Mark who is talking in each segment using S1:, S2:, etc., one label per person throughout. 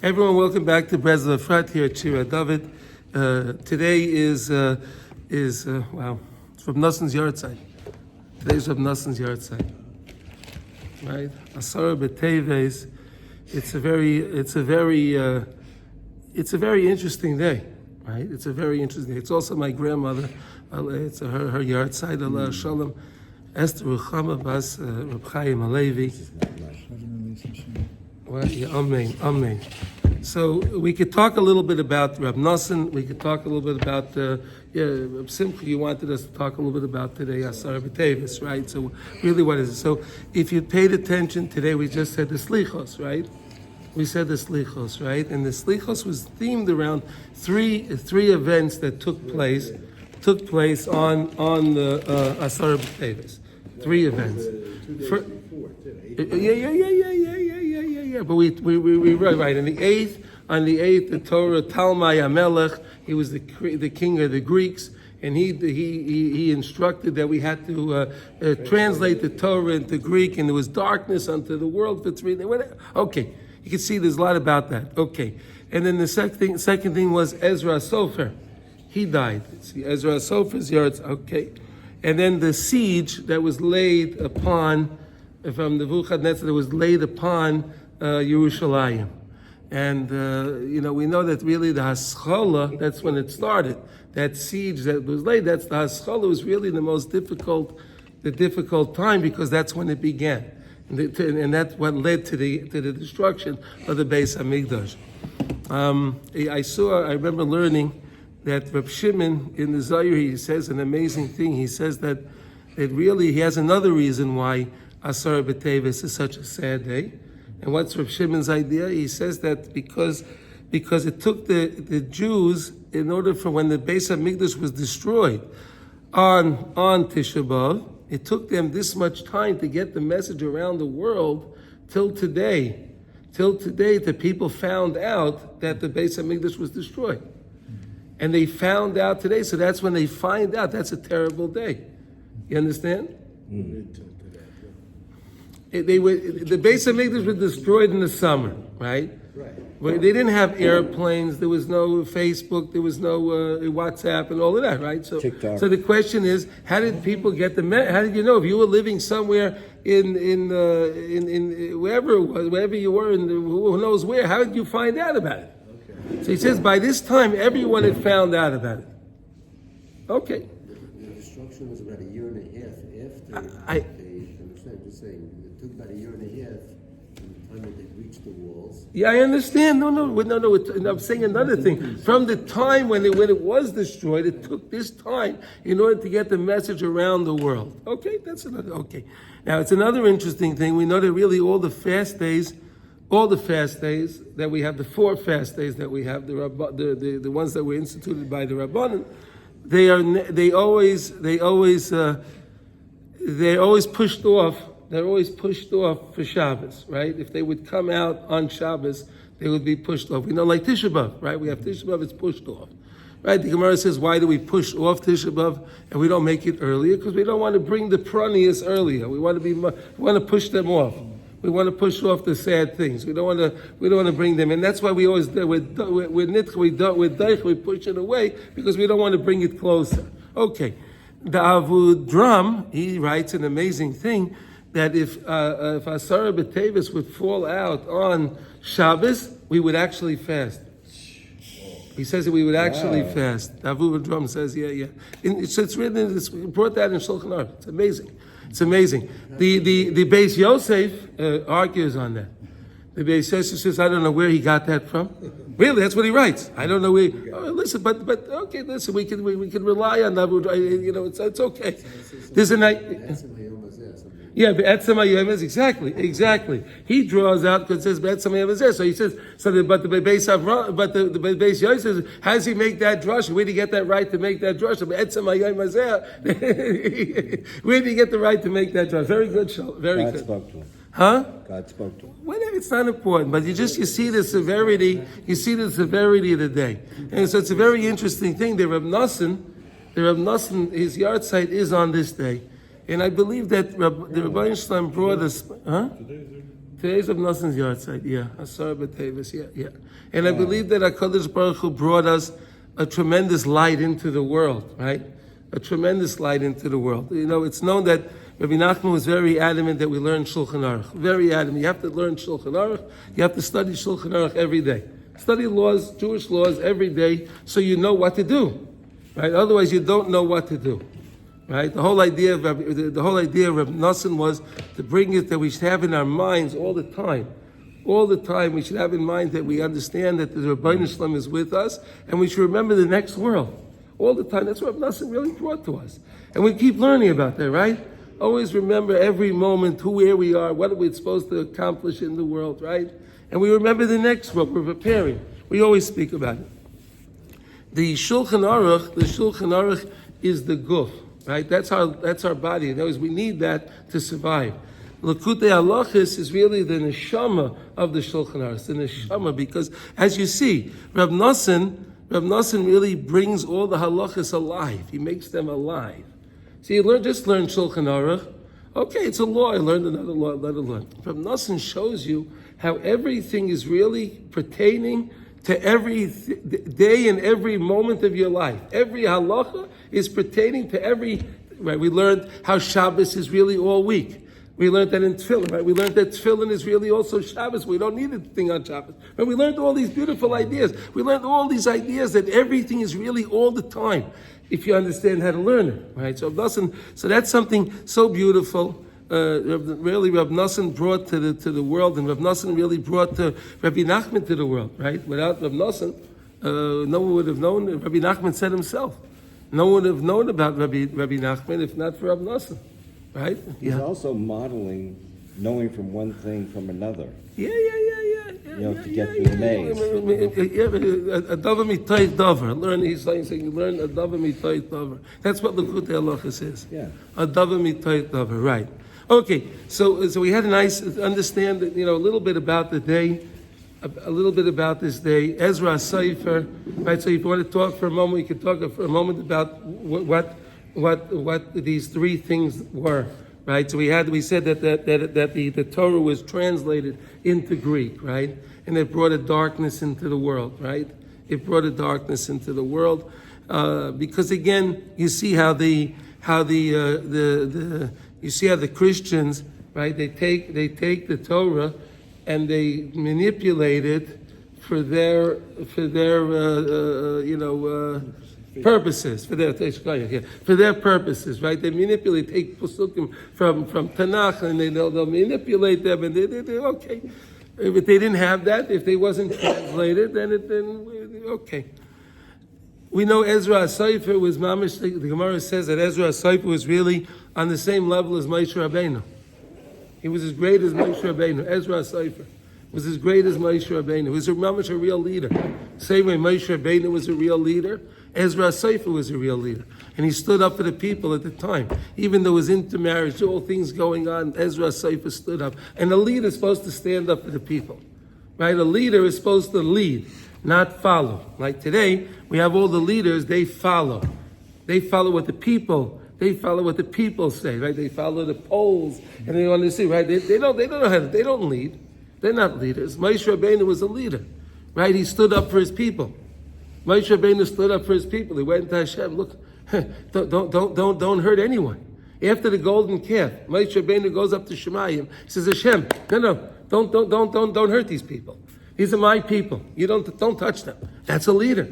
S1: Everyone, welcome back to Breslov Efrat here at Shira David. Today is wow, it's from Noson's Yahrzeit. Today's from Noson's Yahrzeit, right? Asara b'teves. It's a very interesting day, right? It's a very interesting day. It's also my grandmother. It's her Yahrzeit. Allah Shalom. Esther Ruchama Bas Reb Chaim Alevi. Well, yeah, amen. So we could talk a little bit about Reb Noson. We could talk a little bit about Reb Simcha. You wanted us to talk a little bit about today Asara b'teves, right? So really, what is it? So if you paid attention today, we just said the slichos, right? We said the slichos, right? And the slichos was themed around three events that took place on the Asara b'teves. Three events. Yeah. But we right. On the eighth, the Torah Talmai Hamelech, he was the king of the Greeks, and he instructed that we had to translate the Torah into Greek, and there was darkness unto the world for 3 days. Okay, you can see there's a lot about that. Okay, and then the second thing was Ezra Sofer. He died. See, Ezra Sofer's yards. Okay, and then the siege that was laid upon from Nebuchadnezzar that was laid upon Yerushalayim. And, we know that really the Haskalah, that's when it started. That siege that was laid, that's the Haskalah was really the most difficult time because that's when it began. And that's what led to the destruction of the Beis Hamikdash. I remember learning that Reb Shimon in the Zohar, he says an amazing thing. He says that really he has another reason why Asara b'teves is such a sad day. And what's Reb Shimon's idea? He says that because it took the Jews, in order for when the Beis Hamikdash was destroyed on Tisha B'Av, it took them this much time to get the message around the world till today. The people found out that the Beis Hamikdash was destroyed. And they found out today, so that's when they find out. That's a terrible day. You understand? Mm-hmm. The Beis Hamikdash was destroyed in the summer, right? Right. They didn't have airplanes. There was no Facebook. There was no WhatsApp and all of that, right? So the question is, how did people get how did you know if you were living somewhere in wherever it was, wherever you were, and who knows where? How did you find out about it? Okay. So he says by this time everyone had found out about it. Okay.
S2: The destruction was about a year and a half after. I'm just saying, it took about a year and a half from the time that they reached the walls.
S1: Yeah, I understand. No. I'm saying another thing. From the time when it was destroyed, it took this time in order to get the message around the world. Okay, that's another. Okay, now it's another interesting thing. We know that really all the fast days that we have, the 4 fast days that we have, the ones that were instituted by the Rabbanan, they're always pushed off. They're always pushed off for Shabbos, right? If they would come out on Shabbos, they would be pushed off. We know, like Tisha B'Av, right? We have Tisha B'Av, it's pushed off, right? The Gemara says, why do we push off Tisha B'Av and we don't make it earlier? Because we don't want to bring the pranias earlier. We want to push them off. We want to push off the sad things. We don't want to bring them in. That's why we always we push it away because we don't want to bring it closer. Okay. The Avud Drum, he writes an amazing thing that if Asara b'teves would fall out on Shabbos, we would actually fast. He says that we would actually fast. The Avud Drum says, yeah. It's written. It's brought that in Shulchan Aruch. It's amazing. The Beis Yosef argues on that. The Beis Yosef says, I don't know where he got that from. Really, that's what he writes. I don't know where. Listen, but okay, listen. We can rely on that. It's okay. There's a night. Yeah, Be'etzem HaYom, exactly. He draws out because it says Be'etzem HaYom. So he says, but the Beis Yosef says, how does he make that drush? Where did he get that right to make that drush? Be'etzem HaYom. Where did he get the right to make that drush? Very good, very good.
S2: God spoke to him.
S1: Huh?
S2: God spoke to him.
S1: Whatever, it's not important, but you see the severity. You see the severity of the day, and so it's a very interesting thing. The Reb Noson, his Yahrzeit is on this day. And I believe that the Rebbeinu Shalom brought us. Huh? Today's Reb Noson's Yahrzeit, yeah. Asar B'Teves, yeah. And I believe that HaKadosh Baruch Hu brought us a tremendous light into the world, right? A tremendous light into the world. You know, it's known that Rabbi Nachman was very adamant that we learn Shulchan Aruch. Very adamant. You have to learn Shulchan Aruch. You have to study Shulchan Aruch every day. Study laws, Jewish laws every day, so you know what to do, right? Otherwise, you don't know what to do, right? The whole idea of Rabbi Noson was to bring it that we should have in our minds all the time. All the time, we should have in mind that we understand that the Rebbeinu Shalom is with us, and we should remember the next world. All the time. That's what Noson really brought to us. And we keep learning about that, right? Always remember every moment where we are, what are we supposed to accomplish in the world, right? And we remember the next world. We're preparing. We always speak about it. The Shulchan Aruch is the guf, right? That's our body. In other words, we need that to survive. Likutey Halachos is really the neshama of the Shulchan Aruch, the neshama, because as you see, Reb Noson really brings all the halachas alive. He makes them alive. See, you learn Shulchan Aruch. Okay, it's a law. I learned another law. Let it learn. Reb Noson shows you how everything is really pertaining to every day and every moment of your life. Every halacha is pertaining to every. Right? We learned how Shabbos is really all week. We learned that in Tefillin, right? We learned that Tefillin is really also Shabbos. We don't need a thing on Shabbos. But we learned all these beautiful ideas. We learned all these ideas that everything is really all the time, if you understand how to learn it, right? So that's something so beautiful. Really, Reb Noson brought to the world, and Reb Noson really brought Rabbi Nachman to the world, right? Without Reb Noson, no one would have known. Rabbi Nachman said himself, no one would have known about Rabbi Nachman if not for Reb Noson. Right?
S3: He's also modeling knowing from one thing from another.
S1: Yeah.
S3: To get through the maze.
S1: A davar mitayt davar. Learn. He's saying you learn a davar mitayt davar. That's what Likutey Halachos is.
S3: Yeah.
S1: A davar mitayt davar. Right. Okay. So we had a nice understand. A little bit about the day. A little bit about this day. Ezra Sefer. Right. So if you want to talk for a moment, we can talk for a moment about what these three things were, right? So we said that the Torah was translated into Greek, right? And it brought a darkness into the world, right? It brought a darkness into the world because again, you see how the Christians, right? They take the Torah and they manipulate it for their purposes, for their purposes, right? They take pasukim from Tanakh and they'll manipulate them, and they okay. If they didn't have that, if they wasn't translated, then okay. We know Ezra Sefer was mamish. The Gemara says that Ezra Sefer was really on the same level as Moshe Rabbeinu. He was as great as Moshe Rabbeinu. Ezra Sefer was as great as Moshe Rabbeinu. He was mamish a real leader. Same way Moshe Rabbeinu was a real leader, Ezra Sefer was a real leader. And he stood up for the people at the time. Even though it was intermarriage, all things going on, Ezra Sefer stood up. And a leader is supposed to stand up for the people. Right? A leader is supposed to lead, not follow. Like today, we have all the leaders, they follow. They follow what the people say, right? They follow the polls and they want to see, right? They don't know how to, they don't lead. They're not leaders. Moshe Rabbeinu was a leader, right? He stood up for his people. Moshe Rabbeinu stood up for his people. He went to Hashem. Look, don't hurt anyone. After the golden calf, Moshe Rabbeinu goes up to Shemayim. He says, Hashem, no, don't hurt these people. These are my people. You don't touch them. That's a leader.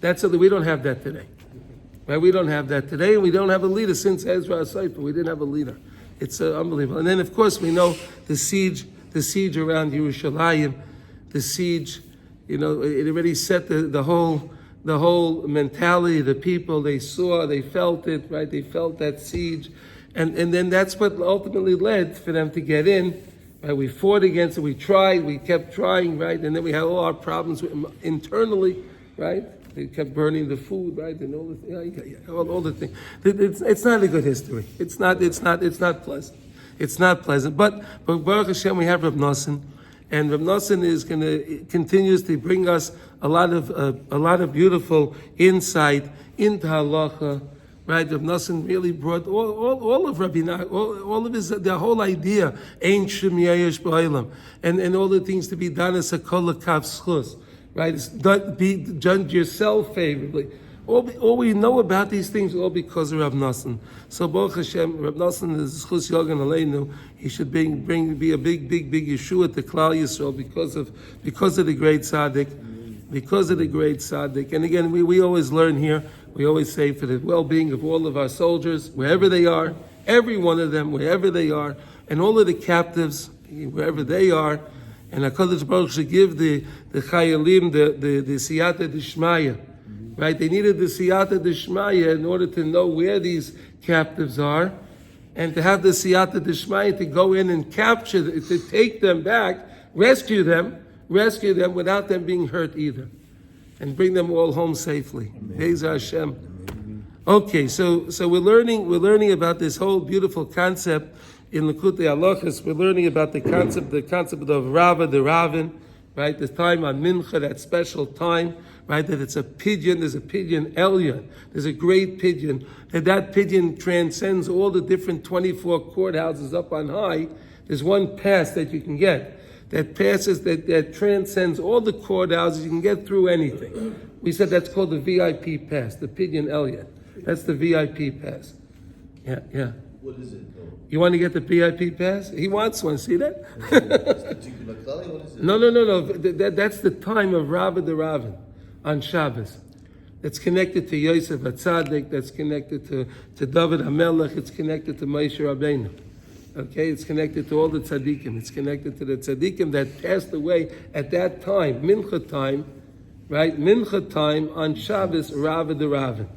S1: We don't have that today. Right? We don't have that today, and we don't have a leader since Ezra Sefer. We didn't have a leader. It's unbelievable. And then, of course, we know the siege around Yerushalayim, the siege. It already set the whole mentality of the people. They saw, they felt it, right? They felt that siege. And then that's what ultimately led for them to get in. Right? We fought against it, we tried, we kept trying, right? And then we had all our problems internally, right? They kept burning the food, right? And all the things, all the things. It's not a good history. It's not pleasant. It's not pleasant. But Baruch Hashem, we have Reb Noson. And Reb Noson continues to bring us a lot of beautiful insight into halacha, right? Rav Noson really brought all of Rabbi all of his the whole idea, Ein Shem Yesh B'Olam, and all the things to be done as a kol kav schus, right? It's be judge yourself favorably. All we know about these things all because of Rav Noson. So Baruch Hashem, Rav Noson is schus yogan aleinu. He should be a big Yeshua to Klal Yisrael because of the great sadic. Because of the great sadic. And again, we always learn here, we always say for the well-being of all of our soldiers, wherever they are, every one of them, wherever they are, and all of the captives, wherever they are, and HaKadosh Baruch should give the chayalim, the siyata d'shmaya, right? They needed the siyata d'shmaya in order to know where these captives are, and to have the siyata d'shmaya to go in and capture, to take them back, rescue them without them being hurt either, and bring them all home safely. Ezra Hashem. Okay, so we're learning about this whole beautiful concept in Likutey Halachos. We're learning about the concept of Rava, the Ravin, right? The time on Mincha, that special time, right? That it's a pidyon. There's a pidyon Elyon. There's a great pidyon. That pidyon transcends all the different 24 courthouses up on high. There's one pass that you can get. That passes, that transcends all the courthouses. You can get through anything. We said that's called the VIP pass, the pidyon Elyon. That's the VIP pass. Yeah.
S4: What is it though?
S1: You want to get the VIP pass? He wants one. See that?
S4: What is it?
S1: No. That's the time of Rabba the Ravin on Shabbos. That's connected to Yosef Tzaddik. That's connected to David HaMelech. It's connected to Moshe Rabbeinu. Okay, it's connected to all the tzaddikim. It's connected to the tzaddikim that passed away at that time, Mincha time, right? Mincha time on Shabbos, Rabba the Ravin.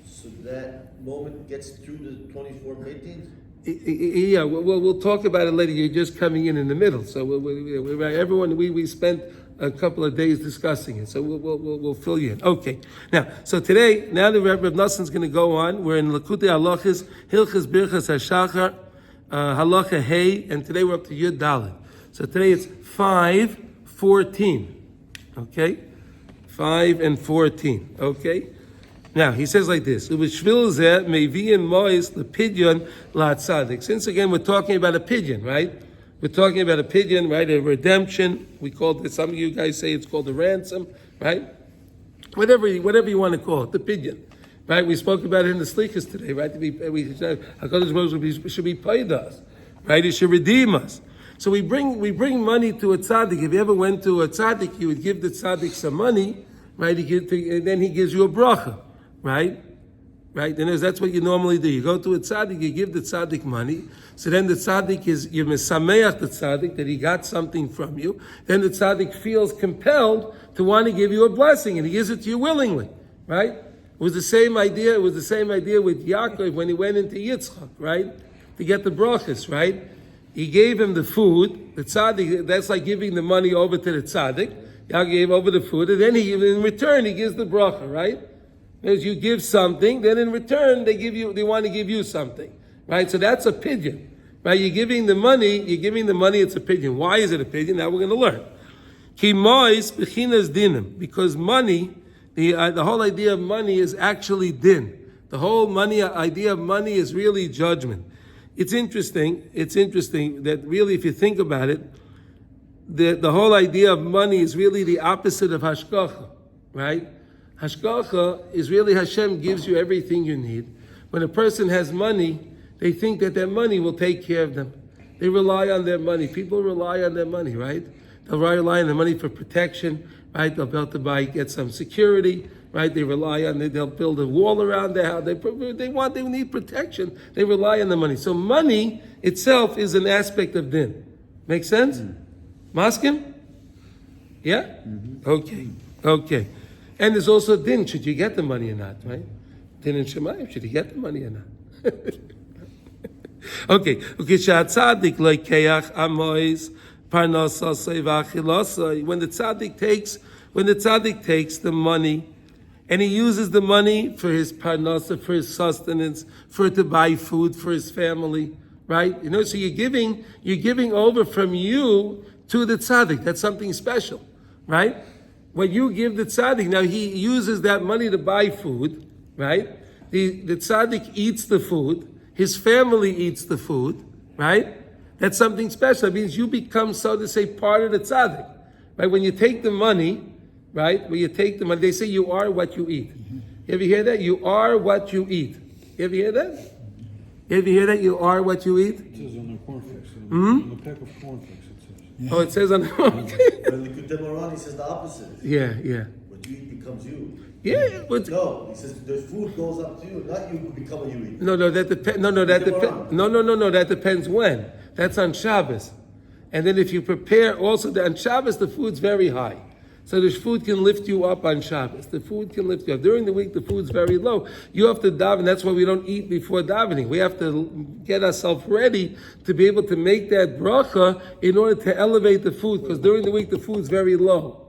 S4: So that moment gets through the 24 meetings?
S1: Yeah, we'll talk about it later. You're just coming in the middle. So we spent a couple of days discussing it. So we'll fill you in. Okay. Now the Rav Noson's going to go on. We're in Likutey Halachos, Hilchos Birchas HaShachar, Halacha Hey, and today we're up to Yud Dalet. So today it's 5:14. Okay? 5 and 14. Okay? Now, he says like this, since again we're talking about a pidyon, right? We're talking about a pidyon, right? A redemption. We called it, some of you guys say it's called a ransom, right? Whatever you want to call it, the pidyon, right? We spoke about it in the Slichas today, right? HaKadosh Baruch Hu should be paid us, right? He should redeem us. So we bring money to a tzaddik. If you ever went to a tzaddik, you would give the tzaddik some money, right? And then he gives you a bracha. Right? And that's what you normally do. You go to a tzaddik, you give the tzaddik money. So then the tzaddik you're mesameach the tzaddik that he got something from you. Then the tzaddik feels compelled to want to give you a blessing, and he gives it to you willingly. Right? It was the same idea. It was the same idea with Yaakov when he went into Yitzchak, right? To get the brachas, right? He gave him the food. The tzaddik, that's like giving the money over to the tzaddik. Yaakov gave over the food, and then in return he gives the bracha, right? As you give something, then in return they want to give you something, right? So that's a pidyon, right? You're giving the money, it's a pidyon. Why is it a pidyon? Now we're going to learn. Because money, the whole idea of money is actually din. The whole idea of money is really judgment. It's interesting that really, if you think about it, the whole idea of money is really the opposite of hashgacha, right? Hashgacha is really Hashem gives you everything you need. When a person has money, they think that their money will take care of them. They rely on their money. People rely on their money, right? They'll rely on their money for protection, right? They'll be able to get some security, right? They rely on they'll build a wall around their house. They need protection. They rely on the money. So money itself is an aspect of din. Make sense? Maskim? Yeah? Mm-hmm. Okay. And there's also din, should you get the money or not, right? Din and Shemayim, should you get the money or not? Okay, tzaddik leikeach amois parnasasei v'achilosei. When the tzaddik takes the money, and he uses the money for his parnasa, for his sustenance, for to buy food for his family, right? So you're giving over from you to the tzaddik. That's something special, right? When you give the tzaddik, now he uses that money to buy food, right? the tzaddik eats the food, his family eats the food, right? That's something special. It means you become, so to say, part of the tzaddik, right? When you take the money, right? When you take the money, they say you are what you eat. You ever hear that? You are what you eat. You ever hear that? You ever hear that? You are what you eat?
S5: It says on the cornflakes. On the pack of cornflakes, it says.
S1: Oh, it says on the... Okay.
S4: When Likutey he says the opposite.
S1: Yeah.
S4: What you eat becomes you.
S1: Yeah, but...
S4: No, he says the food goes up to you, not you become what you eat.
S1: No, that depends. No, that depends. No, that depends when. That's on Shabbos. And then if you prepare also, on Shabbos the food's very high. So the food can lift you up on Shabbos. The food can lift you up. During the week, the food's very low. You have to daven. That's why we don't eat before davening. We have to get ourselves ready to be able to make that bracha in order to elevate the food. Because during the week, the food's very low.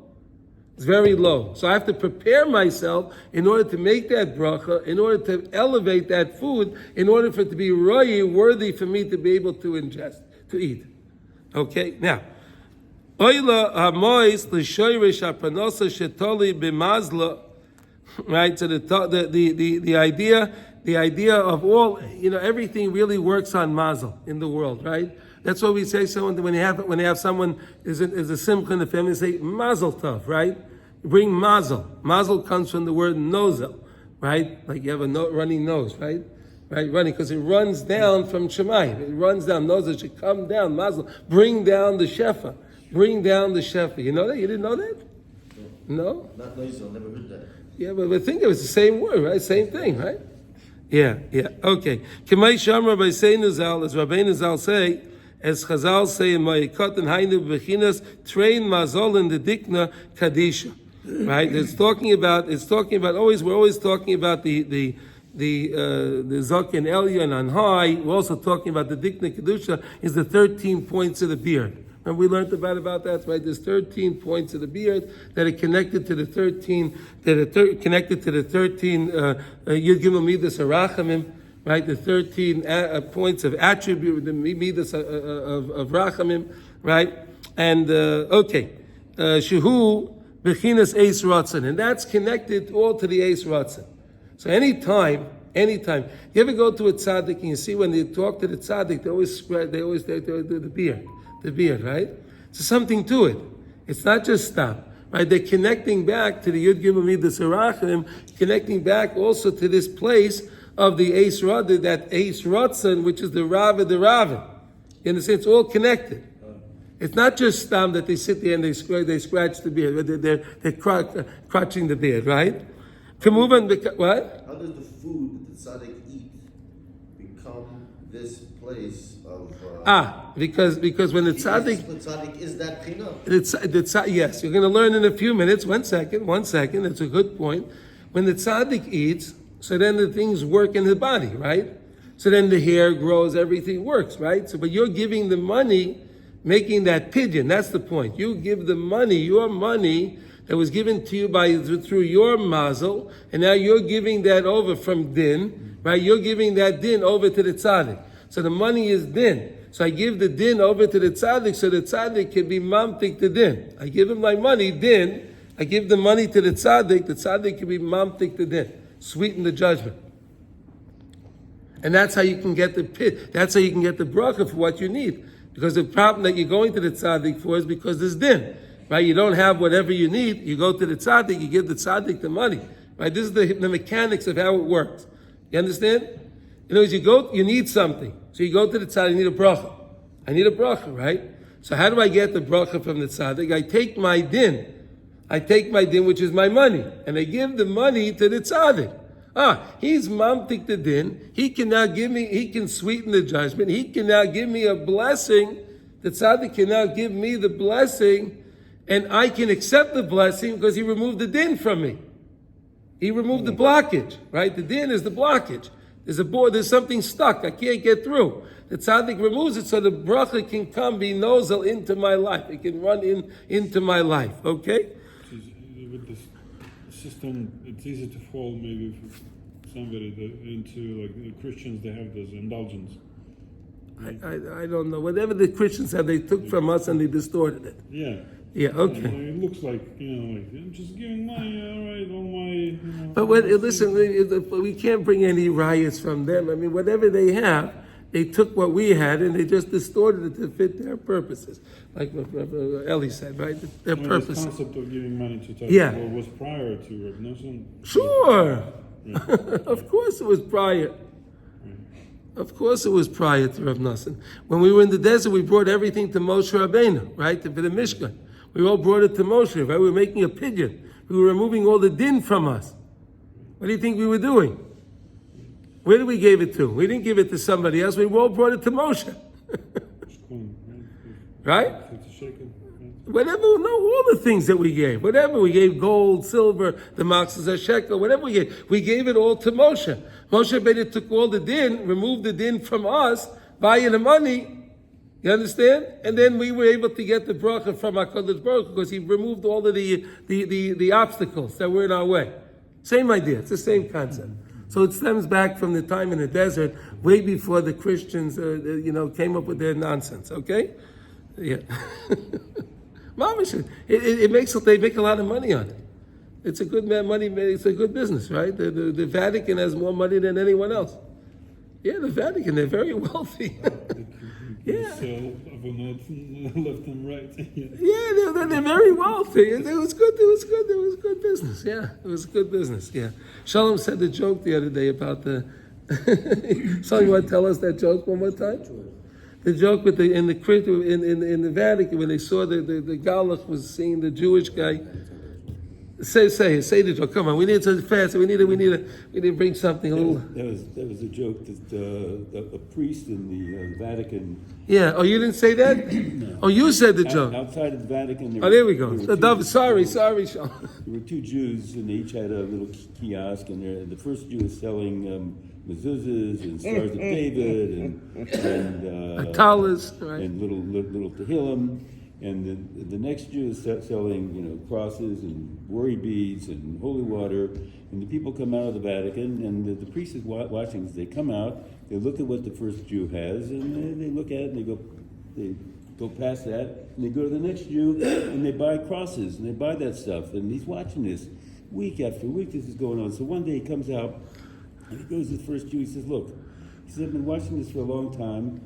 S1: It's very low. So I have to prepare myself in order to make that bracha, in order to elevate that food, in order for it to be worthy for me to be able to ingest, to eat. Okay? Now, Oila hamois l'shoyrish hapanosa shetoli b'mazla, right? So the idea of all, everything really works on mazel in the world, right? That's what we say. Someone when you have someone is a simcha in the family, say mazel tov, right? Bring mazel. Mazel comes from the word nozel, right? Like you have a running nose, right? Right, running, because it runs down from Shemayim. It runs down. Nozel should come down. Mazel, bring down the shefa. Bring down the shefa. You know that? You didn't know that? No?
S4: Not Noson, never heard that.
S1: Yeah, but think it was the same word, right? Same thing, right? Yeah. Okay. K'may shamra b'seinu zal, as Rabbeinu Zal say, as Chazal say in Ma'ikot and Hainu b'chinas, train mazol in the dikna kadisha. Right? We're always talking about the Zaken Elyon on high. We're also talking about the Dikna Kedusha is the 13 points of the beard. And we learned about that, right? There's 13 points of the beard that are connected to the 13, connected to the 13 Yud Gimel Midas Arachamim, right? The 13 points of attribute, the Midas of Rachamim, right? And, Shehu Bechinas Eis Ratzon. And that's connected all to the Eis Ratzon. So anytime, you ever go to a tzaddik and you see when they talk to the tzaddik, they always do the beard, right? So something to it. It's not just stop, right? They're connecting back to the Yud Gimel Midas Arachim, connecting back also to this place of the Eis Ratzon, that Eis Ratzon, which is the Rava, the Rava. You understand? It's all connected. It's not just stam that they sit there and they scratch the beard. They're crotching the beard, right? What?
S4: How does the food that the tzaddik eat become this place of...
S1: Because when the tzaddik...
S4: The tzaddik is that pina.
S1: Yes, you're going to learn in a few minutes. One second. That's a good point. When the tzaddik eats, so then the things work in the body, right? So then the hair grows, everything works, right? So, but you're giving the money, making that pidyon. That's the point. You give the money, your money... that was given to you through your mazel, and now you're giving that over from din, right? You're giving that din over to the tzaddik. So the money is din. So I give the din over to the tzaddik, so the tzaddik can be mamtik the din. I give him my money, din. I give the money to the tzaddik can be mamtik the din. Sweeten the judgment. And that's how you can get the pit. That's how you can get the bracha for what you need. Because the problem that you're going to the tzaddik for is because there's din. Right, you don't have whatever you need. You go to the tzaddik, you give the tzaddik the money. Right, this is the mechanics of how it works. You understand? In other words, you need something. So you go to the tzaddik, you need a bracha. I need a bracha, right? So how do I get the bracha from the tzaddik? I take my din, which is my money, and I give the money to the tzaddik. He's mamtik the din. He can now he can sweeten the judgment. He can now give me a blessing. The tzaddik can now give me the blessing. And I can accept the blessing because he removed the din from me. He removed the blockage, right? The din is the blockage. There's something stuck. I can't get through. The tzaddik removes it so the bracha can come, be nozel into my life. It can run into my life, okay?
S5: With this system, it's easy to fall maybe for somebody into, like the Christians, they have this indulgence.
S1: I don't know. Whatever the Christians have, they took from us and they distorted it.
S5: Yeah.
S1: Yeah, okay.
S5: It looks like, like I'm just giving money, all right, all my.
S1: But listen, we can't bring any riots from them. I mean, whatever they have, they took what we had and they just distorted it to fit their purposes. Like what Eli said, right? Their purposes.
S5: The concept of giving money to Tzaddik
S1: Yeah.
S5: was prior to Reb Noson.
S1: Sure.
S5: Right.
S1: Of course it was prior. Of course it was prior to Rav Noson. When we were in the desert, we brought everything to Moshe Rabbeinu, right? For the Mishkan. We all brought it to Moshe, right? We were making a pidyon. We were removing all the din from us. What do you think we were doing? Where did we give it to? We didn't give it to somebody else. We all brought it to Moshe. Right? Whatever, all the things that we gave. Whatever, we gave gold, silver, the maxas a shekel, whatever we gave it all to Moshe. Moshe Rabbeinu took all the din, removed the din from us, buying the money. You understand? And then we were able to get the bracha from HaKadosh Baruch Hu because he removed all of the obstacles that were in our way. Same idea. It's the same concept. So it stems back from the time in the desert, way before the Christians, came up with their nonsense. Okay? Yeah. They make a lot of money on it. It's a good money. It's a good business, right? The Vatican has more money than anyone else. Yeah, the Vatican, they're very wealthy. Yeah.
S5: Left and right.
S1: Yeah, they're very wealthy. It was good. It was good business. Yeah, it was good business. Yeah. Shalom said a joke the other day about the. So you want to tell us that joke one more time?
S2: Sure.
S1: The joke with in the Vatican when they saw the Galach was seeing the Jewish guy. Say the joke. Come on, we need to fast. We need to bring something a little.
S3: That was a joke that a priest in the Vatican.
S1: Yeah. Oh, you didn't say that? No. Oh, you said the joke.
S3: Outside of the Vatican.
S1: There we go. Sorry, Sean.
S3: There were two Jews, and they each had a little kiosk, and the first Jew was selling mezuzahs and stars of David and
S1: talis, right?
S3: and little tehillim. And the next Jew is selling, crosses and worry beads and holy water. And the people come out of the Vatican, and the priest is watching. As they come out, they look at what the first Jew has, and they look at it, and they go past that, and they go to the next Jew, and they buy crosses, and they buy that stuff. And he's watching this week after week. This is going on. So one day he comes out, and he goes to the first Jew. He says, "Look," he says, "I've been watching this for a long time.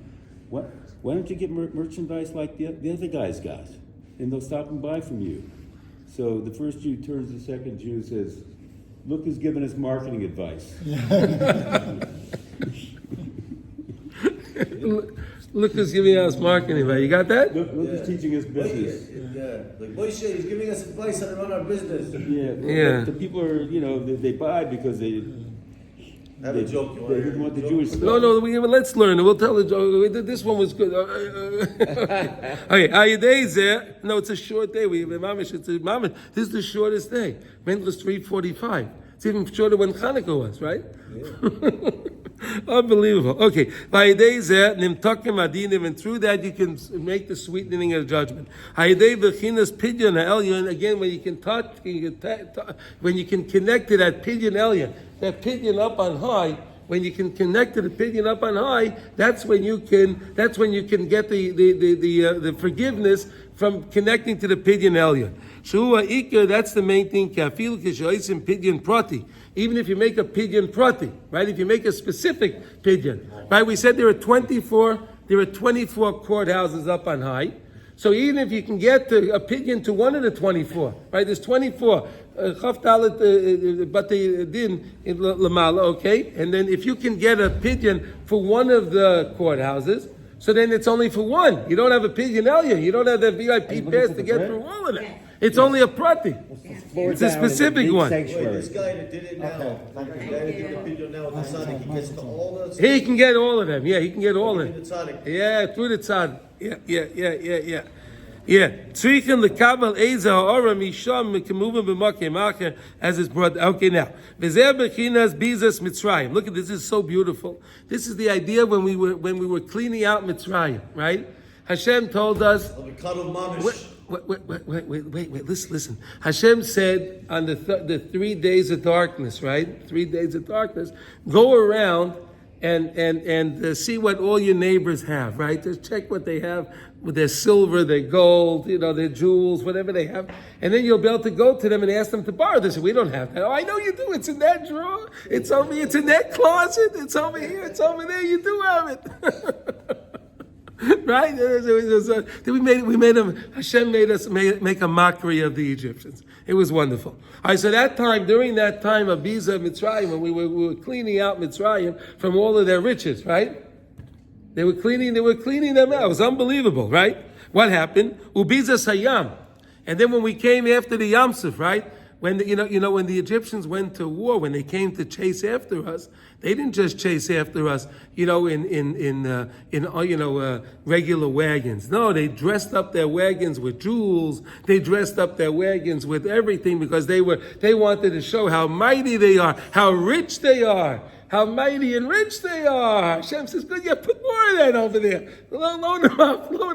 S3: Why don't you get merchandise like the other guys got? And they'll stop and buy from you." So the first Jew turns to the second Jew and says, "Look who's giving us marketing advice."
S1: Look who's giving us marketing advice. You got that?
S3: Look who's teaching us business.
S4: Like Moshe, he's giving us advice how to run our business.
S1: Yeah.
S3: The people are, they buy because they
S4: Have a joke you want
S3: they
S4: to hear.
S3: want the Jewish stuff.
S1: No, let's learn it. We'll tell the joke. This one was good. Okay, Hayadeh. No, it's a short day. We have Mamish. This is the shortest day. Mendel's 3:45. It's even shorter when Hanukkah was, right?
S2: Yeah.
S1: Unbelievable. Okay, Nimtakim and through that you can make the sweetening of judgment. Pidyon again, when you can touch, when you can connect to that pidyon elyon, that pidyon up on high. When you can connect to the pidyon up on high, that's when you can get the forgiveness from connecting to the pidyon elyon. That's the main thing. Pidyon prati. Even if you make a pidyon prati, right? If you make a specific pidyon, right? We said there are 24 courthouses up on high. So even if you can get a pidyon to one of the 24, right? There's 24. Okay? And then if you can get a pidyon for one of the courthouses, so then it's only for one. You don't have a pidyon elyon. You don't have the VIP pass to get through all of them. It's only a prati. It's a specific one.
S4: Wait, this guy that did it now, the guy that did the pidyon now with the tzaddik, he gets to all the...
S1: He can get all of them. Yeah, he can get all of them.
S4: Through the tzaddik.
S1: Yeah, through the tzaddik. Yeah. Yeah. Tzrichen lekabel Ezra ha'ora misham mekemuvim b'makeh macher, as is brought. Okay, now v'zeh bechinas bizas Mitzrayim. Look at this. This is so beautiful. This is the idea when we were cleaning out Mitzrayim, right? Hashem told us. Wait. Listen. Hashem said on the 3 days of darkness, right? 3 days of darkness. Go around and see what all your neighbors have, right? Just check what they have with their silver, their gold, their jewels, whatever they have. And then you'll be able to go to them and ask them to borrow this. We don't have that. Oh, I know you do. It's in that drawer. It's in that closet. It's over here. It's over there. You do have it. Right? Hashem made us make a mockery of the Egyptians. It was wonderful. All right, so during that time of Biza Mitzrayim, when we were cleaning out Mitzrayim from all of their riches, right? They were cleaning them out. It was unbelievable, right? What happened? Ubiza Sayam. And then when we came after the Yamsuf, right? When when the Egyptians went to war, when they came to chase after us, they didn't just chase after us, in regular wagons. No, they dressed up their wagons with jewels. They dressed up their wagons with everything because they wanted to show how mighty they are, how rich they are, how mighty and rich they are. Hashem says, "Good, yeah, put more of that over there. Load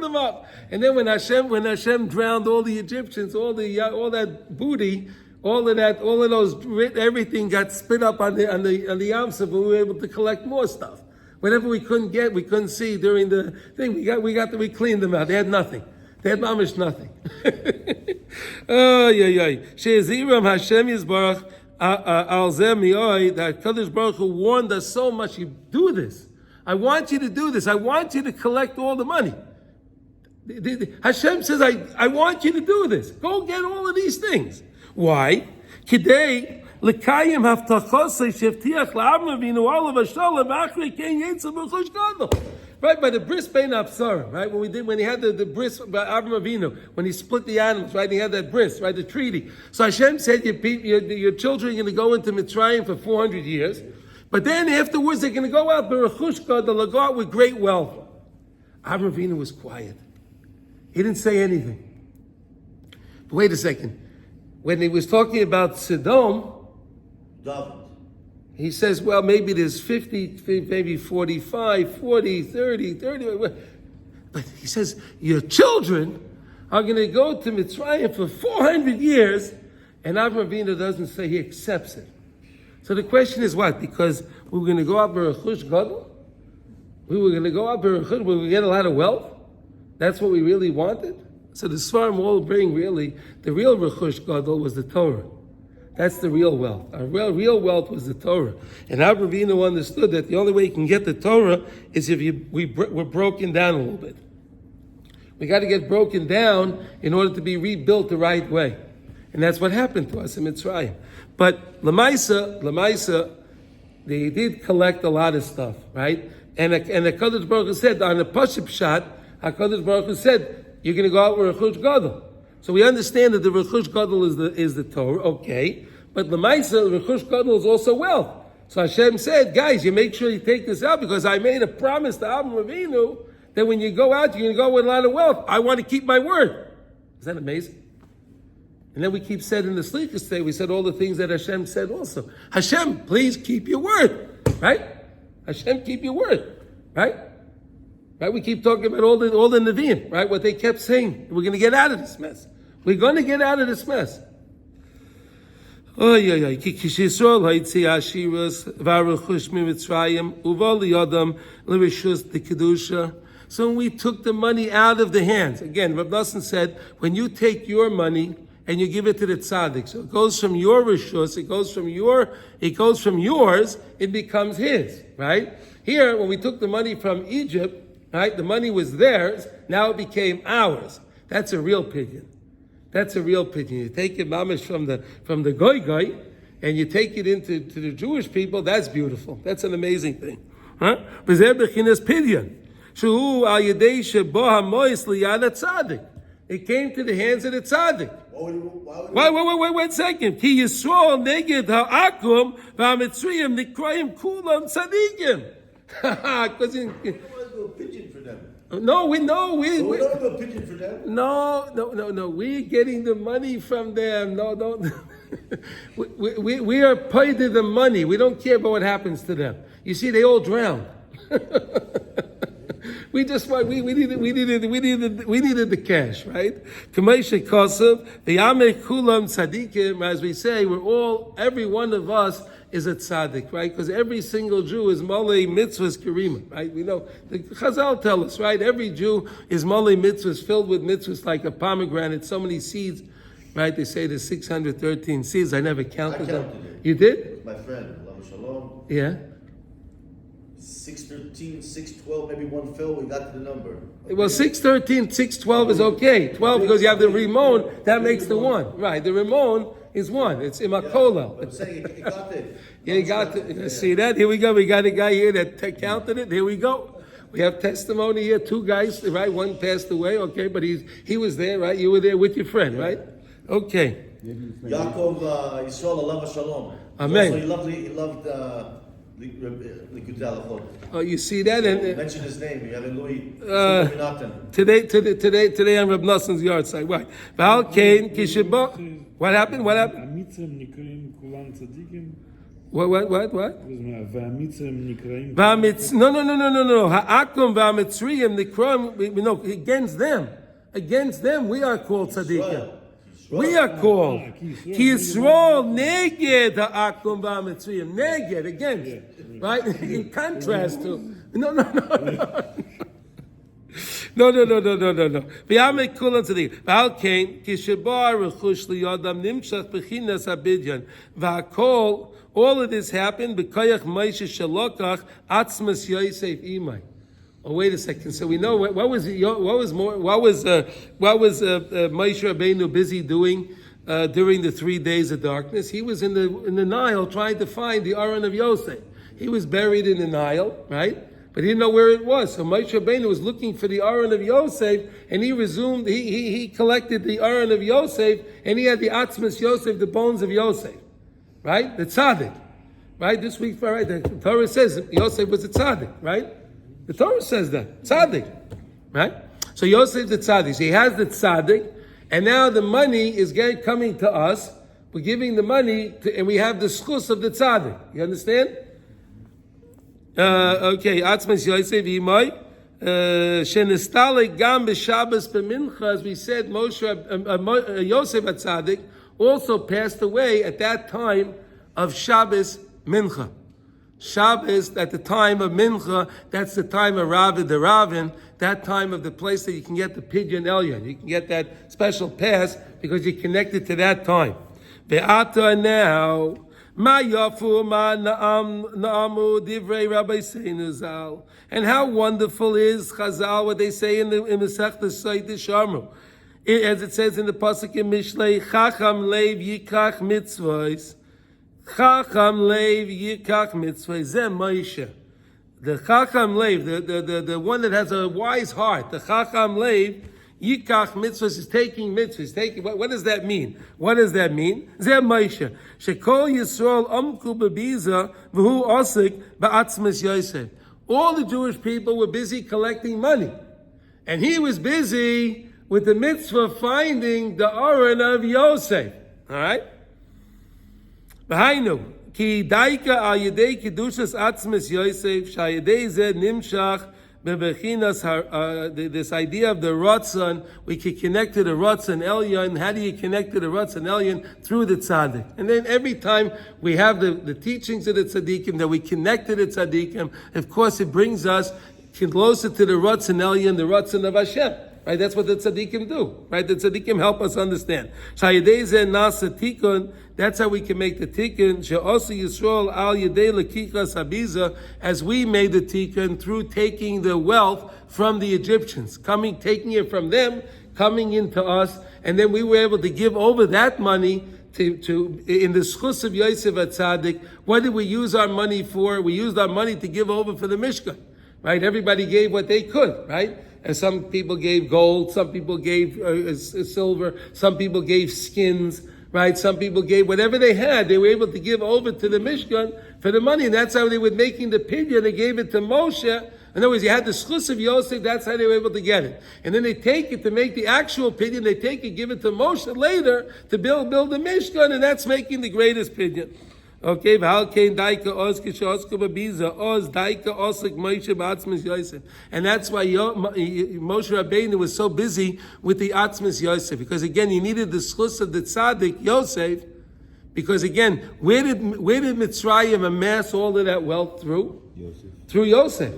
S1: them up." And then when Hashem drowned all the Egyptians, all that booty. All of those, everything got spit up on the Yamsuf, and we were able to collect more stuff. Whatever we couldn't see during the thing, we cleaned them out. They had nothing. They had mamish nothing. Oh, yeah. She'eziram Hashem Yisbarach al zeh mi'oi, that Kadosh Baruch Hu warned us so much. You do this. I want you to do this. I want you to collect all the money. Hashem says, I want you to do this. Go get all of these things. Why? Today, lekayim haftachos shevtiach la'Avraham Avinu olav hashalom achrei ken yetzel b'chush gadol. Right, by the bris bein absarim, right? When he had the bris by Avraham Avinu, when he split the animals, right? He had that bris, right? The treaty. So Hashem said, your children are going to go into Mitzrayim for 400 years, but then afterwards they're going to go out b'chush gadol, they'll go out with great wealth. Avraham Avinu was quiet. He didn't say anything. But wait a second. When he was talking about Sodom, he says, well, maybe there's 50, maybe 45, 40, 30. But he says, your children are going to go to Mitzrayim for 400 years, and Avraham Avinu doesn't say he accepts it. So the question is what? Because we were going to go out B'Rechush Gadol? We were going to go out B'Rechush, we would get a lot of wealth? That's what we really wanted? So the Svarim all bring really, the real Rechush Gadol was the Torah. That's the real wealth. Our real wealth was the Torah. And Avraham Avinu understood that the only way you can get the Torah is if we're broken down a little bit. We got to get broken down in order to be rebuilt the right way. And that's what happened to us in Mitzrayim. But Lamaisa, they did collect a lot of stuff, right? And the Kadosh Baruch Hu said, on the Pashup Shot, HaKadosh Baruch Hu said, you're going to go out with Rechush Gadol. So we understand that the Rechush Gadol is the Torah, okay. But the Lamaisa, Rechush Gadol is also wealth. So Hashem said, guys, you make sure you take this out because I made a promise to Avraham Avinu that when you go out, you're going to go with a lot of wealth. I want to keep my word. Is that amazing? And then we keep saying in the Slichus today, we said all the things that Hashem said also. Hashem, please keep your word. Right? Hashem, keep your word. Right? Right? We keep talking about all the Nevi'im, right? What they kept saying. We're going to get out of this mess. We're going to get out of this mess. Oh, yeah. So when we took the money out of the hands, again, Rav Noson said, when you take your money and you give it to the Tzaddik, so it goes from your rishus, it goes from yours, it becomes his, right? Here, when we took the money from Egypt, right? The money was theirs. Now it became ours. That's a real pidyon. That's a real pidyon. You take it, mamish, from the goy, and you take it into the Jewish people. That's beautiful. That's an amazing thing. Huh? Pidyon. It came to the hands of the tzaddik. Wait 1 second. Ki Yisrael neged ha'akum v'ha'mitzriyim nikroim kulam tzadikim. Because
S2: a pigeon for them.
S1: No, we know.
S2: We don't have a pigeon for them.
S1: No. We're getting the money from them. No, don't. we are paid to the money. We don't care about what happens to them. You see, they all drowned. We just want we needed the cash, right? Kamesha Kosev, the Yame Kulam Tzaddikim, as we say, every one of us is a tzaddik, right? Because every single Jew is malei mitzvahs karima, right? We know the Chazal tell us, right? Every Jew is malei mitzvahs, filled with mitzvahs like a pomegranate, so many seeds, right? They say there's 613 seeds. I never counted them. You did?
S4: My friend, Lama Shalom.
S1: Yeah.
S4: 613, 612, maybe one fill, we got to the number.
S1: Well, 613, 612 is okay. 12 because you have the Ramon, that makes the one. Right, the Ramon is one. It's Imakola.
S4: I'm saying it got there.
S1: Yeah, you got to see that? Here we go. We got a guy here that counted it. Here we go. We have testimony here. Two guys, right? One passed away, okay, but he was there, right? You were there with your friend, right? Okay.
S4: Yaakov Yisrael Alav Shalom.
S1: Amen.
S4: Also, he loved Likutey Halachos.
S1: Oh, you see that? And
S4: Mention his name. You have a Louis.
S1: Today on Reb Noson's Yahrzeit. Right. Val Kain Kisheba. What happened? What? No. Ha'akum v'amitzriyim, the Quran, no, against them, we are called tzaddikim. We are called Ki Yisrael neged ha'akum v'amitzriyim, neged, against, right? In contrast to, no. V'yamek kulan tzaddik. V'al kain ki shebar rechush liyadam nimshach b'chinas pidyon. V'akol. All of this happened because Moshe Shalokach Atzmas Yosef Imai. Oh, wait a second. So we know what was Moshe Rabbeinu busy doing during the 3 days of darkness? He was in the Nile trying to find the Aron of Yosef. He was buried in the Nile, right? But he didn't know where it was. So Moshe Rabbeinu was looking for the Aron of Yosef, and he resumed. He collected the Aron of Yosef, and he had the Atzmas Yosef, the bones of Yosef. Right? The tzaddik. Right? This week, right? The Torah says Yosef was a tzaddik, right? The Torah says that. Tzaddik. Right? So Yosef the tzaddik. So he has the tzaddik, and now the money is coming to us. We're giving the money, and we have the schus of the tzaddik. You understand? Okay. Atzmas Yosef Imai. Shenestale gam b'Shabbos b'mincha, as we said, Yosef at tzaddik also passed away at that time of Shabbos Mincha. Shabbos, at the time of Mincha, that's the time of Ravid the Ravin, that time of the place that you can get the pidyon elyon. You can get that special pass because you're connected to that time. Ve'ata now, ma yafu ma na'amu divrei Rabbi Seinu Zal. And how wonderful is Chazal, what they say in Masechta Sotah Sharmu. As it says in the pasuk in Mishlei, Chacham leiv yikach mitzvos. Chacham leiv yikach mitzvos. Zeh Moshe. The Chacham leiv, the one that has a wise heart. The Chacham leiv yikach mitzvos is taking mitzvahs. What does that mean? What does that mean? Zeh Moshe. Shekol Yisrael amku bebiza v'hu osik ba'atzmas Yosef. All the Jewish people were busy collecting money, and he was busy with the mitzvah finding the Aron of Yosef. All right? V'hainu, ki daika al yedei kedushas atzmas Yosef, shayedei zeh nimshach bebechinas, this idea of the Ratzon, we can connect to the Ratzon Elyon. How do you connect to the Ratzon Elyon? Through the Tzaddik. And then every time we have the teachings of the Tzaddikim, that we connect to the Tzaddikim, of course it brings us closer to the Ratzon Elyon, the Ratzon of Hashem. Right, that's what the tzaddikim do. Right, the tzaddikim help us understand. That's how we can make the tikkun. As we made the tikkun through taking the wealth from the Egyptians, taking it from them, coming into us, and then we were able to give over that money to in the schus of Yosef at Tzaddik. What did we use our money for? We used our money to give over for the Mishkan. Right, everybody gave what they could. Right. And some people gave gold, some people gave silver, some people gave skins, right? Some people gave whatever they had. They were able to give over to the Mishkan for the money, and that's how they were making the pidyon. They gave it to Moshe. In other words, you had the schus of Yosef, that's how they were able to get it. And then they take it to make the actual pidyon, they take it, give it to Moshe later to build the Mishkan, and that's making the greatest pidyon. Okay, v'halkein daika oz k'shosko b'biza oz daika oslik Moshe b'atzmas Yosef, and that's why Moshe Rabbeinu was so busy with the atzmas Yosef, because again he needed the schus of the tzaddik Yosef, because again where did Mitzrayim amass all of that wealth through?
S3: Yosef.
S1: Through Yosef,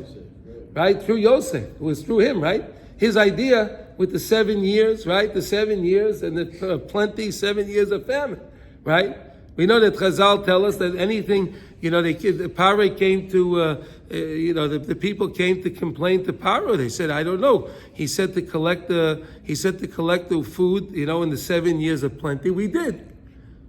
S1: right? Through Yosef, it was through him, right? His idea with the 7 years, right? The 7 years and the plenty 7 years of famine, right? We know that Chazal tell us that anything, the Paro came to, the people came to complain to Paro. They said, I don't know. He said to collect the food, in the 7 years of plenty. We did.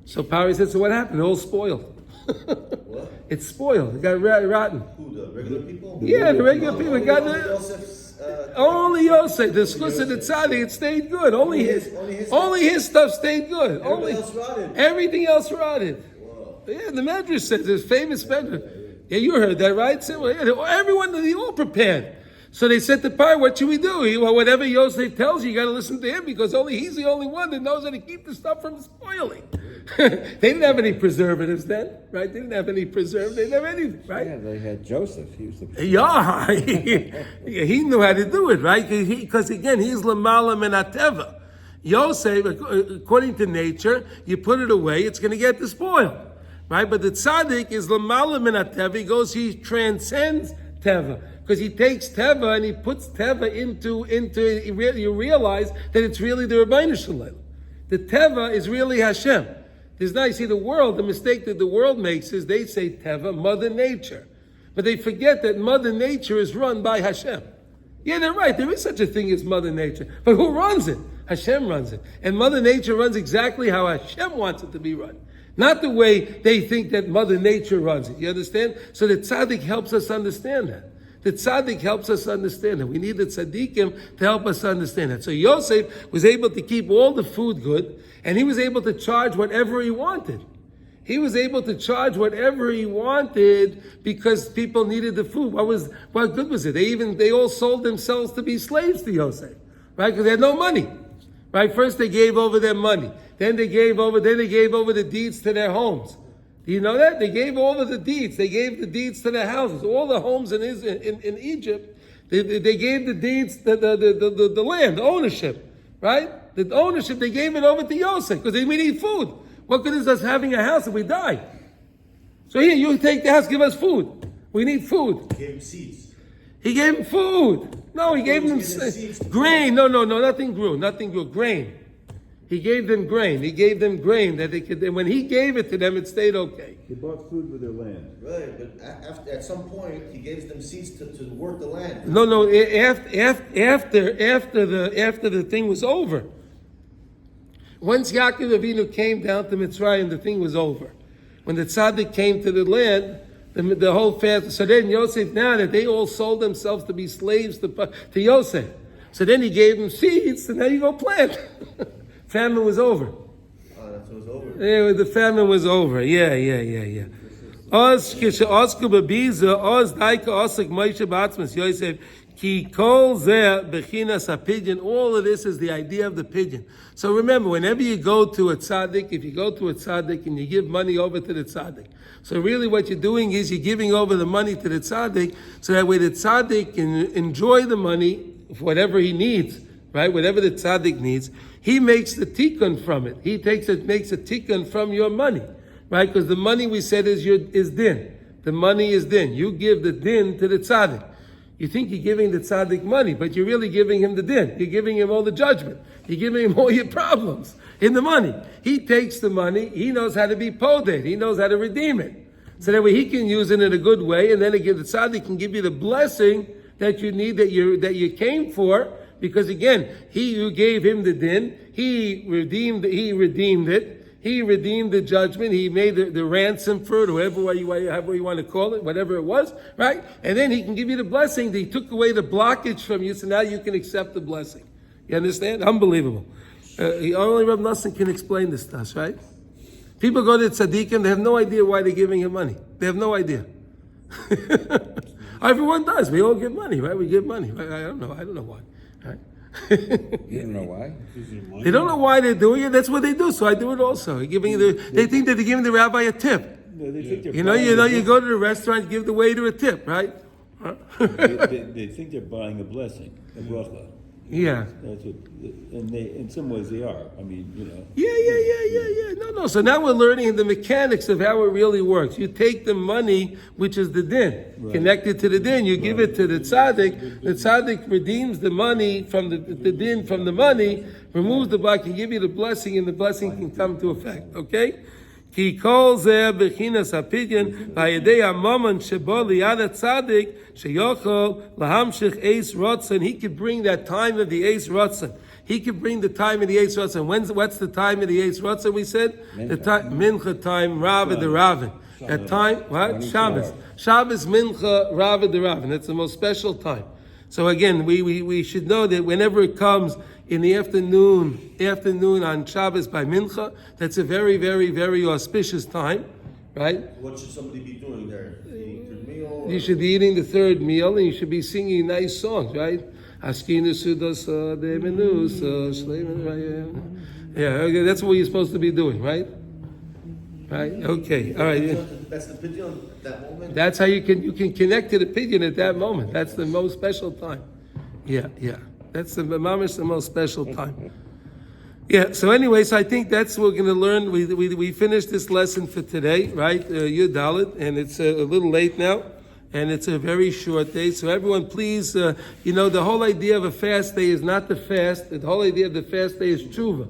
S1: So Paro said, so what happened? It all spoiled.
S4: What?
S1: It's spoiled. It got rotten.
S4: Who, the regular people?
S1: Yeah, the regular people got
S4: Only
S1: it.
S4: Joseph's,
S1: Only Yosef, the schus of the tzaddik, it stayed good. Only his stuff stayed good. Everything else rotted.
S4: Wow.
S1: Yeah, the Medrash says, there's famous Medrash. Yeah, you heard that, right? So, everyone, they all prepared. So they said to Paro, what should we do? Well, whatever Yosef tells you, you got to listen to him, because he's the only one that knows how to keep the stuff from spoiling. They didn't have any preservatives then, right? They didn't have any preservatives. They didn't have anything, right?
S2: Yeah, they had Joseph. He was the
S1: Yeah, he knew how to do it, right? Because again, he's lamala min ateva. Yosef, according to nature, you put it away, it's going to get despoiled, right? But the tzaddik is lamala min ateva. He transcends teva, because he takes teva and he puts teva into. You realize that it's really the Rebbeinu Shalom. The teva is really Hashem. There's not, you see, the mistake that the world makes is they say teva, Mother Nature. But they forget that Mother Nature is run by Hashem. Yeah, they're right. There is such a thing as Mother Nature. But who runs it? Hashem runs it. And Mother Nature runs exactly how Hashem wants it to be run. Not the way they think that Mother Nature runs it. You understand? So the tzaddik helps us understand that. The tzaddik helps us understand that. We need the tzaddikim to help us understand that. So Yosef was able to keep all the food good, and he was able to charge whatever he wanted. He was able to charge whatever he wanted because people needed the food. What good was it? They all sold themselves to be slaves to Yosef, right? Because they had no money, right? First they gave over their money, then they gave over the deeds to their homes. Do you know that? They gave over the deeds. They gave the deeds to their houses. All the homes in Egypt, they gave the deeds, the land, the ownership, right? The ownership, they gave it over to Yosef because we need food. What good is us having a house if we die? So here, you take the house, give us food. We need food.
S4: He gave him seeds.
S1: He gave him food. No, he gave them grain. No, nothing grew. Grain. He gave them grain. That they could. And when he gave it to them, it stayed okay.
S3: They bought food with their land.
S4: Right, but at some point, he gave them seeds to work the land.
S1: No. After the thing was over. Once Yaakov Avinu came down to Mitzrayim, the thing was over. When the tzaddik came to the land, the whole family. So then Yosef, now that they all sold themselves to be slaves to Yosef, so then he gave them seeds, and now you go plant. Famine was over.
S4: Oh, that's what was over.
S1: Yeah, the famine was over. Yeah. Oz kishaosku bebiza oz daika osik Moshe b'atzmas Yosef ki kol zeh bechinas pidyon. All of this is the idea of the pidyon. So remember, whenever you go to a tzaddik, if you go to a tzaddik and you give money over to the tzaddik, so really what you're doing is you're giving over the money to the tzaddik, so that way the tzaddik can enjoy the money for whatever he needs, right? Whatever the tzaddik needs, he makes the tikkun from it. He makes a tikkun from your money, right? Because the money, we said, is din. The money is din. You give the din to the tzaddik. You think you're giving the tzaddik money, but you're really giving him the din. You're giving him all the judgment. You're giving him all your problems in the money. He takes the money. He knows how to be poded. He knows how to redeem it. So that way he can use it in a good way, and then again, the tzaddik can give you the blessing that you need, that you came for. Because again, you gave him the din. He redeemed it. He redeemed the judgment. He made the ransom for it, however you want to call it, whatever it was, right? And then he can give you the blessing. He took away the blockage from you, so now you can accept the blessing. You understand? Unbelievable. Only Rav Noson can explain this to us, right? People go to tzaddikim, they have no idea why they're giving him money. They have no idea. Everyone does. We all give money, right? We give money. Right? I don't know why. Right?
S2: You don't know why?
S1: They don't know why they're doing it. That's what they do. So I do it also. They think that they're giving the rabbi a tip.
S3: No, they think they're
S1: You
S3: buying
S1: you go to the restaurant, give the waiter a tip, right? Huh?
S3: they think they're buying a blessing, a bracha.
S1: Yeah.
S3: That's what, and they, in some ways, they are. I mean,
S1: Yeah. No. So now we're learning the mechanics of how it really works. You take the money, which is the din, connected to the din. You give it to the tzaddik. The tzaddik redeems the money from the din from the money, removes the block, and give you the blessing, and the blessing can come to effect. Okay. He calls there bechinas pidyon by yedei hamamon shebo liyad tzaddik sheyochol lahamshich eis rotzen. He could bring that time of the eis rotzen. He could bring the time of the eis rotzen. What's the time of the eis rotzen? We said the time mincha time Rava the Ravin. That time what Shabbos mincha Rava the Ravin. That's the most special time. So again, we should know that whenever it comes in the afternoon on Shabbos by Mincha, that's a very, very, very auspicious time, right?
S4: What should somebody be doing there? Eating their meal?
S1: You should be eating the third meal, and you should be singing nice songs, right? Yeah, okay, that's what you're supposed to be doing, right? Right? Okay, all right.
S4: That's the pidyon at that moment?
S1: That's how you can connect to the pidyon at that moment. That's the most special time. Yeah. That's the mamash, the most special time. Yeah. So, anyways, I think that's what we're going to learn. We finished this lesson for today, right? Yud Dalet, and it's a little late now, and it's a very short day. So, everyone, please, the whole idea of a fast day is not the fast. The whole idea of the fast day is tshuva.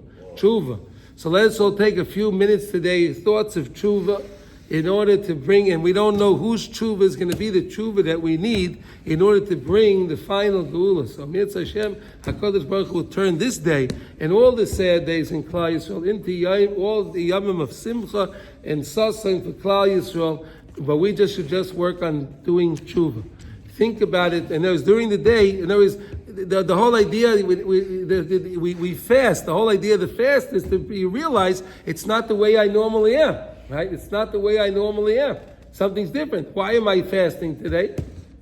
S1: So let's all take a few minutes today, thoughts of tshuva, in order to bring, and we don't know whose tshuva is going to be the tshuva that we need in order to bring the final geula. So mitz Hashem, HaKadosh Baruch Hu will turn this day and all the sad days in Klal Yisrael into all the yamim of simcha and sasang for Klal Yisrael. But we should just work on doing tshuva. Think about it, and during the day, the whole idea, we fast. The whole idea of the fast is to realize it's not the way I normally am, right? It's not the way I normally am. Something's different. Why am I fasting today?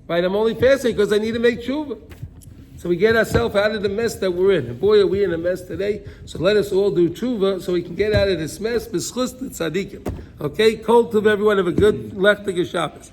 S1: Right? I'm only fasting because I need to make tshuva. So we get ourselves out of the mess that we're in. And boy, are we in a mess today. So let us all do tshuva so we can get out of this mess. B'schus the tzaddikim. Okay? Kol tov everyone. Have a good Lechtige Shabbos.